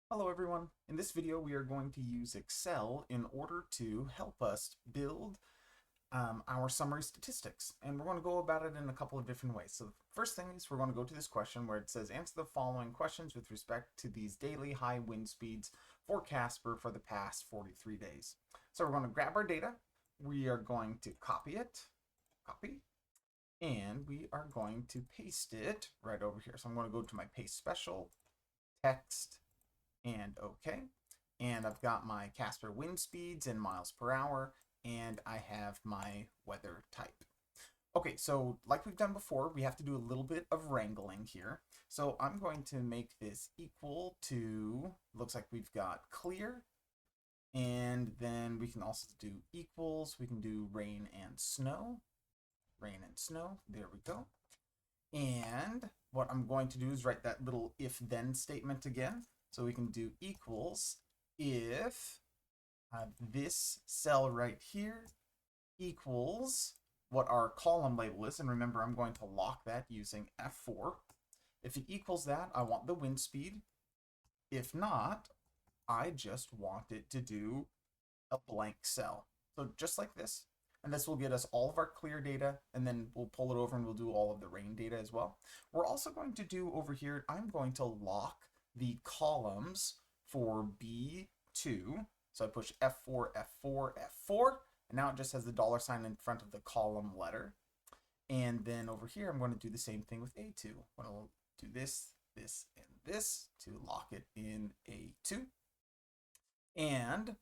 Hello everyone. In this video we are going to use Excel in order to help us build our summary statistics, and we're going to go about it in a couple of different ways. So the first thing is we're going to go to this question where it says answer the following questions with respect to these daily high wind speeds for Casper for the past 43 days. So we're going to grab our data, we are going to copy, and we are going to paste it right over here. So I'm going to go to my paste special, text, and OK. And I've got my Casper wind speeds in miles per hour, and I have my weather type. Okay, so like we've done before, we have to do a little bit of wrangling here. So I'm going to make this equal to, looks like we've got clear, and then we can also do equals. We can do rain and snow. Rain and snow, there we go. And what I'm going to do is write that little if-then statement again. So we can do equals if this cell right here equals what our column label is. And remember, I'm going to lock that using F4. If it equals that, I want the wind speed. If not, I just want it to do a blank cell. So just like this. And this will get us all of our clear data, and then we'll pull it over and we'll do all of the rain data as well. We're also going to do over here, I'm going to lock the columns for B2. So I push F4, F4, F4, and now it just has the dollar sign in front of the column letter. And then over here, I'm going to do the same thing with A2. I'm going to do this, this, and this to lock it in A2. And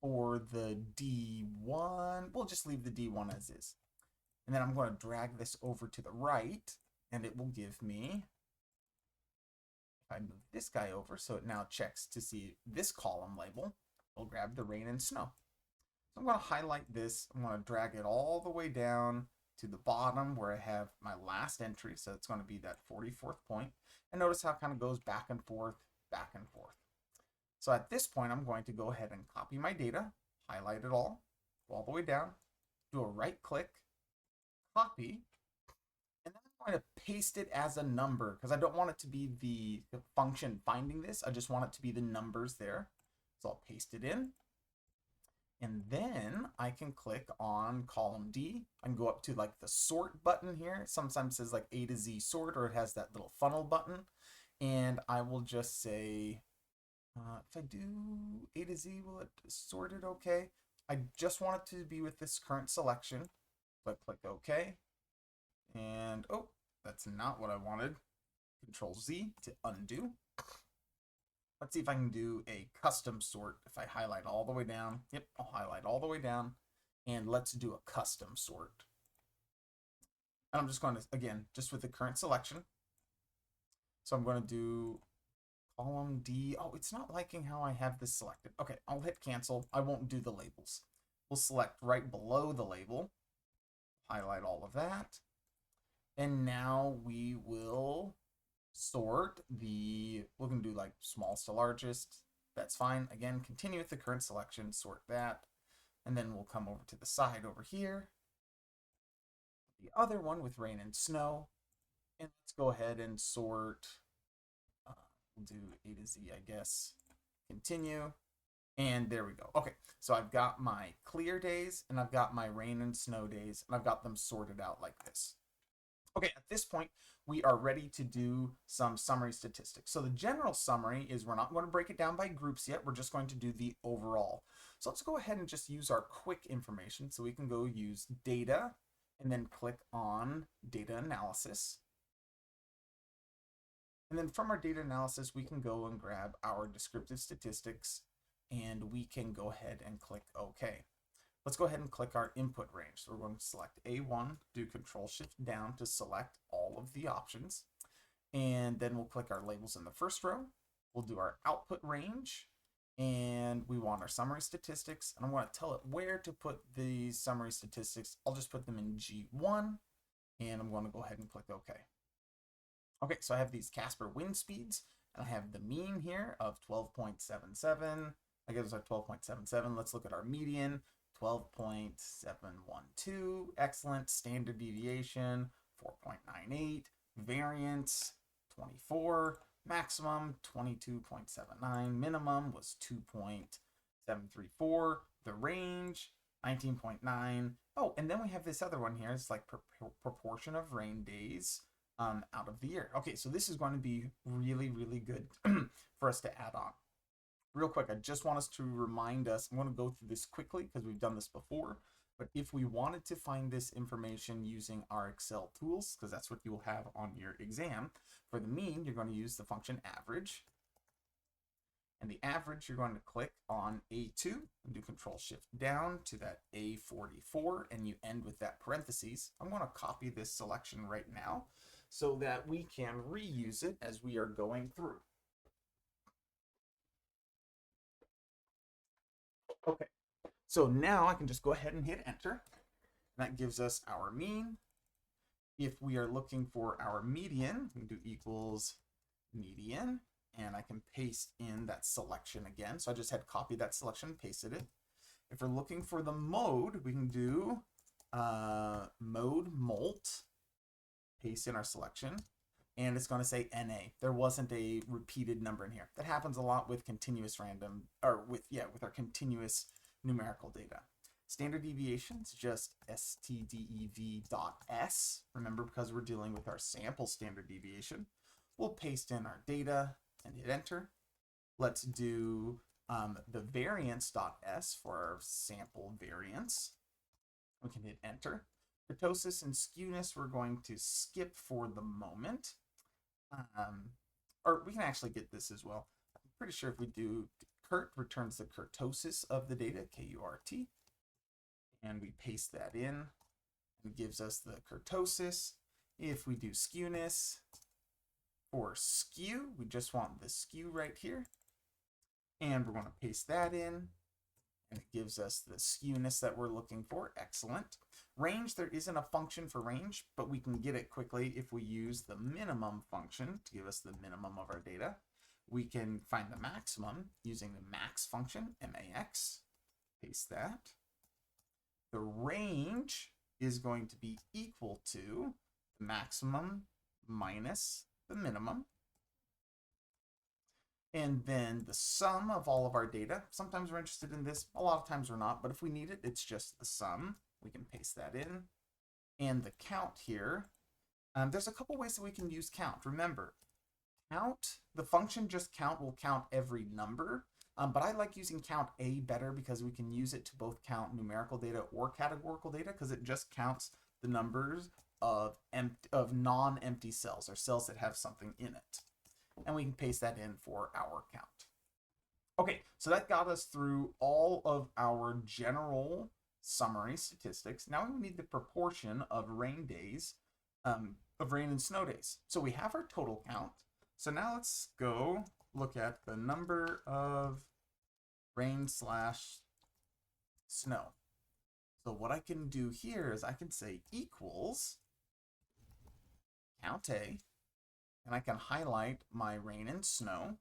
for the D1, we'll just leave the D1 as is. And then I'm going to drag this over to the right, and it will give me, if I move this guy over, so it now checks to see this column label, we'll grab the rain and snow. So I'm going to highlight this. I'm going to drag it all the way down to the bottom where I have my last entry. So it's going to be that 44th point. And notice how it kind of goes back and forth, back and forth. So at this point, I'm going to go ahead and copy my data, highlight it all the way down, do a right click, copy, and then I'm going to paste it as a number because I don't want it to be the function finding this. I just want it to be the numbers there. So I'll paste it in. And then I can click on column D. I can go up to like the sort button here. Sometimes it says like A to Z sort, or it has that little funnel button. And I will just say, if I do A to Z, will it sort it okay? I just want it to be with this current selection. So I click OK. And oh, that's not what I wanted. Control Z to undo. Let's see if I can do a custom sort. If I highlight all the way down, yep, I'll highlight all the way down. And let's do a custom sort. And I'm just going to, again, just with the current selection. So I'm going to do column D. Oh, it's not liking how I have this selected. Okay, I'll hit cancel. I won't do the labels. We'll select right below the label. Highlight all of that. And now we will sort the, we're going to do like smallest to largest. That's fine. Again, continue with the current selection, sort that. And then we'll come over to the side over here. The other one with rain and snow. And let's go ahead and sort, we'll do A to Z, I guess. Continue. And there we go. Okay, so I've got my clear days and I've got my rain and snow days, and I've got them sorted out like this. Okay, at this point, we are ready to do some summary statistics. So the general summary is we're not going to break it down by groups yet. We're just going to do the overall. So let's go ahead and just use our quick information. So we can go use data and then click on data analysis. And then from our data analysis, we can go and grab our descriptive statistics, and we can go ahead and click OK. Let's go ahead and click our input range. So we're going to select A1, do Control Shift down to select all of the options. And then we'll click our labels in the first row. We'll do our output range, and we want our summary statistics. And I'm going to tell it where to put the summary statistics. I'll just put them in G1, and I'm going to go ahead and click OK. Okay, so I have these Casper wind speeds, and I have the mean here of 12.77. I guess it's 12.77. Let's look at our median. 12.712, excellent. Standard deviation, 4.98. Variance, 24. Maximum 22.79. Minimum was 2.734. The range 19.9. Oh, and then we have this other one here. It's like proportion of rain days out of the year. Okay, so this is going to be really, really good for us to add on. Real quick, I just want us to remind us, I'm going to go through this quickly because we've done this before, but if we wanted to find this information using our Excel tools, because that's what you will have on your exam, for the mean, you're going to use the function average. And the average, you're going to click on A2 and do Control Shift down to that A44, and you end with that parentheses. I'm going to copy this selection right now so that we can reuse it as we are going through. Okay, so now I can just go ahead and hit enter. That gives us our mean. If we are looking for our median, we can do equals median, and I can paste in that selection again. So I just had copied that selection and pasted it. If we're looking for the mode, we can do mode molt, paste in our selection, and it's going to say NA. There wasn't a repeated number in here. That happens a lot with continuous random, or with our continuous numerical data. Standard deviations, just stdev.s. Remember, because we're dealing with our sample standard deviation. We'll paste in our data and hit enter. Let's do the variance.s for our sample variance. We can hit enter. Kurtosis and skewness we're going to skip for the moment. Or we can actually get this as well. I'm pretty sure if we do Kurt returns the kurtosis of the data, K-U-R-T. And we paste that in, and it gives us the kurtosis. If we do skewness, for skew, we just want the skew right here. And we're going to paste that in, and it gives us the skewness that we're looking for. Excellent. Range, there isn't a function for range, but we can get it quickly if we use the minimum function to give us the minimum of our data. We can find the maximum using the max function, M-A-X. Paste that. The range is going to be equal to the maximum minus the minimum. And then the sum of all of our data. Sometimes we're interested in this, a lot of times we're not, but if we need it, it's just the sum. We can paste that in. And the count here, there's a couple ways that we can use count. Remember, count, the function just count will count every number. But I like using count A better because we can use it to both count numerical data or categorical data because it just counts the numbers of non-empty cells or cells that have something in it. And we can paste that in for our count. Okay, so that got us through all of our general summary statistics. Now we need the proportion of rain days, of rain and snow days. So we have our total count. So now let's go look at the number of rain/snow. So what I can do here is I can say equals count A, and I can highlight my rain and snow.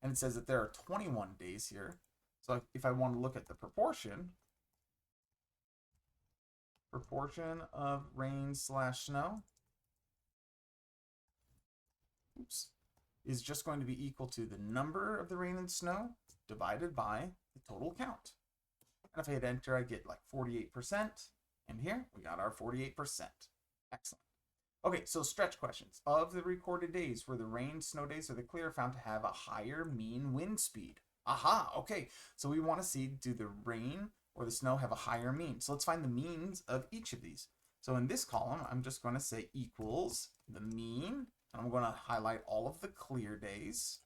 And it says that there are 21 days here. So if I want to look at the proportion of rain/snow, is just going to be equal to the number of the rain and snow divided by the total count. And if I hit enter, I get like 48%. And here we got our 48%. Excellent. Okay, so stretch questions. Of the recorded days, were the rain, snow days, or the clear found to have a higher mean wind speed? Aha, okay. So we want to see, do the rain or the snow have a higher mean? So let's find the means of each of these. So in this column, I'm just going to say equals the mean. And I'm going to highlight all of the clear days.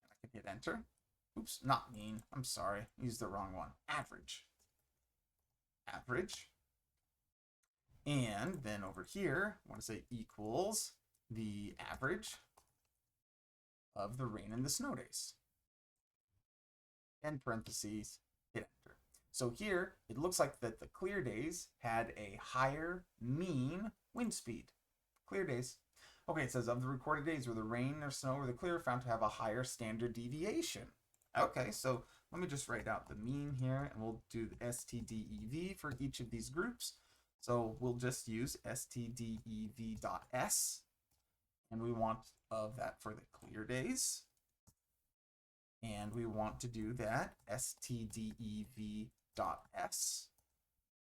And I can hit enter. Oops, not mean. I'm sorry. I used the wrong one. Average. Average. And then over here, I want to say equals the average of the rain and the snow days. And parentheses, hit enter. So here, it looks like that the clear days had a higher mean wind speed. Clear days. Okay, it says of the recorded days where the rain or snow or the clear found to have a higher standard deviation. Okay, so let me just write out the mean here, and we'll do the stdev for each of these groups. So we'll just use stdev.s, And we want of that for the clear days. And we want to do that stdev.s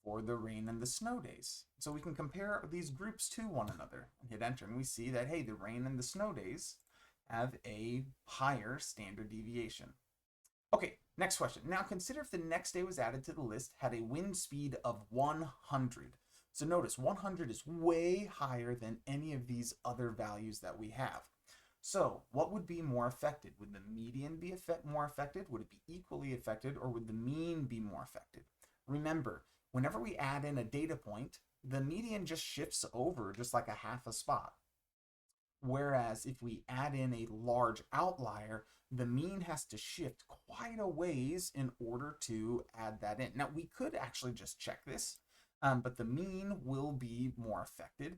for the rain and the snow days. So we can compare these groups to one another and hit enter. And we see that, hey, the rain and the snow days have a higher standard deviation. Okay, next question. Now consider if the next day was added to the list had a wind speed of 100. So notice 100 is way higher than any of these other values that we have. So what would be more affected? Would the median be more affected? Would it be equally affected? Or would the mean be more affected? Remember, whenever we add in a data point, the median just shifts over just like a half a spot. Whereas if we add in a large outlier, the mean has to shift quite a ways in order to add that in. Now, we could actually just check this, but the mean will be more affected.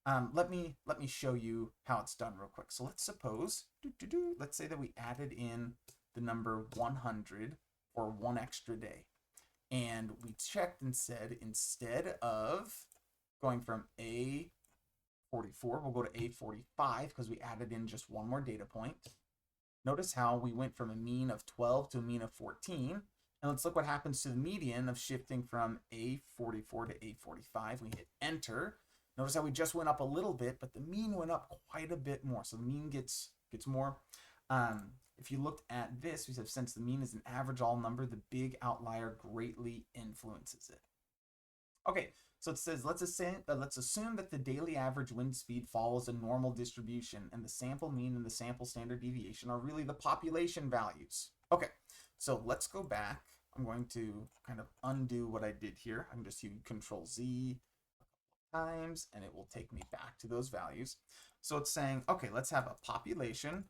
Let me show you how it's done real quick. So let's suppose, let's say that we added in the number 100 for one extra day. And we checked and said, instead of going from A44, we'll go to A45 because we added in just one more data point. Notice how we went from a mean of 12 to a mean of 14. And let's look what happens to the median of shifting from A44 to A45. We hit enter. Notice how we just went up a little bit, but the mean went up quite a bit more. So the mean gets more. If you looked at this, we said since the mean is an average all number, the big outlier greatly influences it. Okay, so it says let's assume that the daily average wind speed follows a normal distribution, and the sample mean and the sample standard deviation are really the population values. Okay, so let's go back. I'm going to kind of undo what I did here. I can just use Control Z times, and it will take me back to those values. So it's saying, okay, let's have a population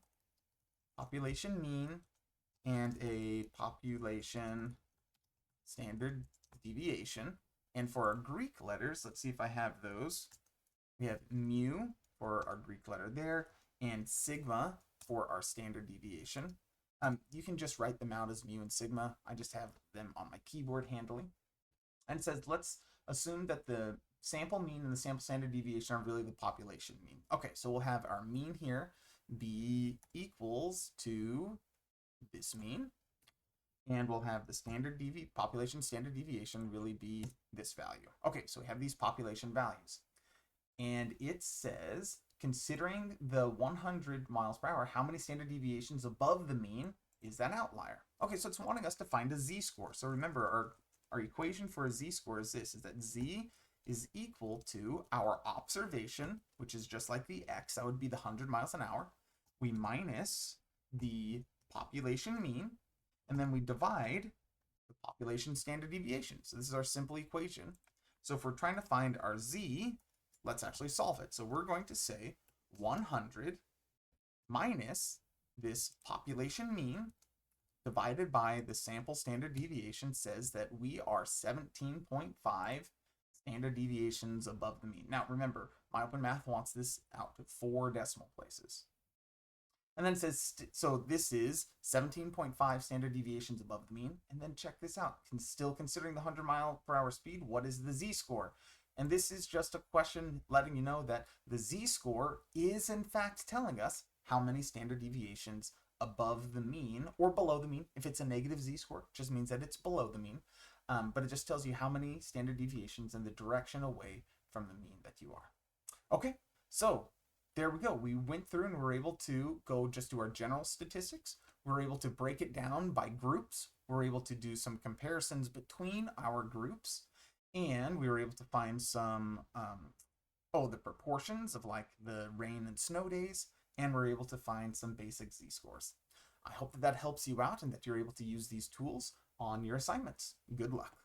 mean, and a population standard deviation. And for our Greek letters, let's see if I have those. We have mu for our Greek letter there, and sigma for our standard deviation. You can just write them out as mu and sigma. I just have them on my keyboard handily. And it says, let's assume that the sample mean and the sample standard deviation are really the population mean. Okay, so we'll have our mean here be equals to this mean, and we'll have the population standard deviation really be this value. Okay, so we have these population values. And it says, considering the 100 miles per hour, how many standard deviations above the mean is that outlier? Okay, so it's wanting us to find a z-score. So remember, our equation for a z-score is this, is that z is equal to our observation, which is just like the x, that would be the 100 miles an hour. We minus the population mean, and then we divide the population standard deviation. So this is our simple equation. So if we're trying to find our z, let's actually solve it. So we're going to say 100 minus this population mean divided by the sample standard deviation says that we are 17.5 standard deviations above the mean. Now remember, my open math wants this out to 4 decimal places. And then it says, so this is 17.5 standard deviations above the mean. And then check this out. Still considering the 100 mile per hour speed, what is the z-score? And this is just a question letting you know that the z-score is in fact telling us how many standard deviations above the mean or below the mean. If it's a negative z-score, it just means that it's below the mean. But it just tells you how many standard deviations in the direction away from the mean that you are. Okay, so there we go. We went through and were able to go just do our general statistics. We're able to break it down by groups. We're able to do some comparisons between our groups. And we were able to find some, the proportions of like the rain and snow days. And we're able to find some basic z-scores. I hope that helps you out and that you're able to use these tools on your assignments. Good luck.